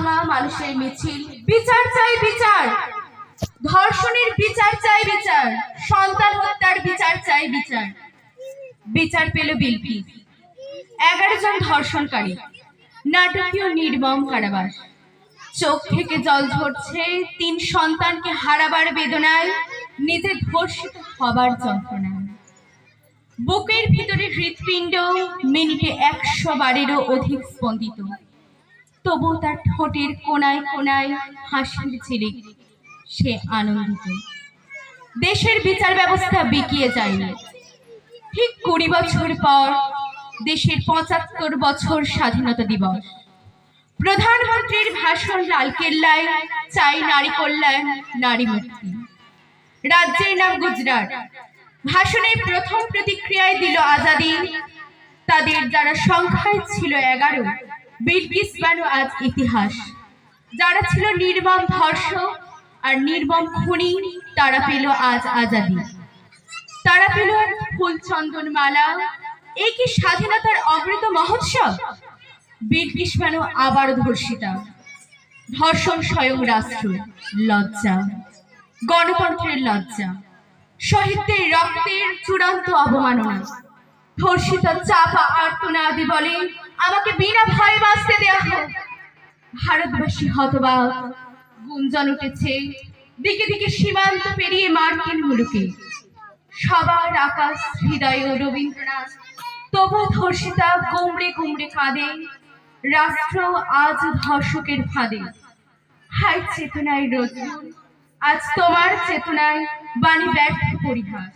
ভাঙা মানুষের মিছিল। বিচার চাই বিচার, ধর্ষণের বিচার চাই বিচার, সন্তান হত্যার বিচার চাই বিচার। বিচার পেল বিলকিস। 11 জন ধর্ষণকারী, নাটকীয় নির্মম কারাবাস। চোখ থেকে জল ঝরছে 3 সন্তানকে হারাবার বেদনায়, নিজে ধর্ষিত হবার যন্ত্রণায়। বুকের ভিতরে হৃৎপিণ্ড মিনিটে 100 বারেরও অধিক স্পন্দিত। তবু তার ঠোঁটের কোনায় কোনায় হাসির ঝিলিক, সে আনন্দিত। দেশের বিচার ব্যবস্থা বিকিয়ে যায়নি। ঠিক 20 বছর পর দেশের 75 বছর স্বাধীনতা দিবস। প্রধানমন্ত্রীর ভাষণ লালকেল্লায়, চাই নারী কল্যাণ, নারী মুক্তি। রাজ্যের নাম গুজরাট। ভাষণের প্রথম প্রতিক্রিয়ায় দিল আজাদি। তাদের যারা সংখ্যায় ছিল 11, বিলকিস বানু আজ ইতিহাস। যারা ছিল নির্মম ধর্ষক আর নির্মম খুনি, তারা পেল আজ আজাদি। তারা পেল ফুল চন্দন মালা। এই কি স্বাধীনতার অমৃত মহোৎসব? বিলকিস বানু আবার ধর্ষিতা। ধর্ষণ স্বয়ং রাষ্ট্র। লজ্জা, গণতন্ত্রের লজ্জা, শহীদদের রক্তের চূড়ান্ত অবমাননা। ধর্ষিতা চাপা আর্তনাদি বলে, আমাকে বিনা ভয়ে বাঁচতে দেওয়া হোক। ভারতবাসী হতবাক। গুঞ্জন উঠেছে দিকে দিকে সীমান্ত পেরিয়ে মার্কিন মুলুকে। সবার আকাশ হৃদয় ও রবীন্দ্রনাথ। তবু ধর্ষিতা কুমড়ে কুমড়ে কাঁদে। রাষ্ট্র আজ ধর্ষকের ফাঁদে। হায় চেতনায় রজনী, আজ তোমার চেতনায় বাণী ব্যর্থ পরিহাস।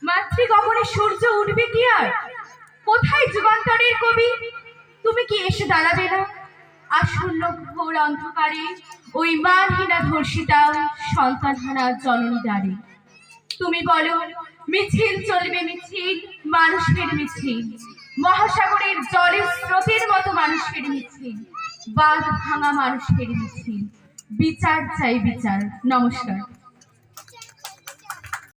মাতৃগগনে সূর্য উঠবে কি আর? কোথায় যুগান্তরের কবি? তুমি কি এসে দাঁড়াবে না আসন্ন ঘোর অন্ধকারে ওই মানহীনা ধর্ষিতা সন্তানহারা জননী দ্বারে? তুমি বলো মিছিল চলবে, মিছিল, মানুষের মিছিল, মহাসাগরের জলের স্রোতের মতো মানুষের মিছিল, বাঁধ ভাঙা মানুষের মিছিল। বিচার চাই বিচার। নমস্কার।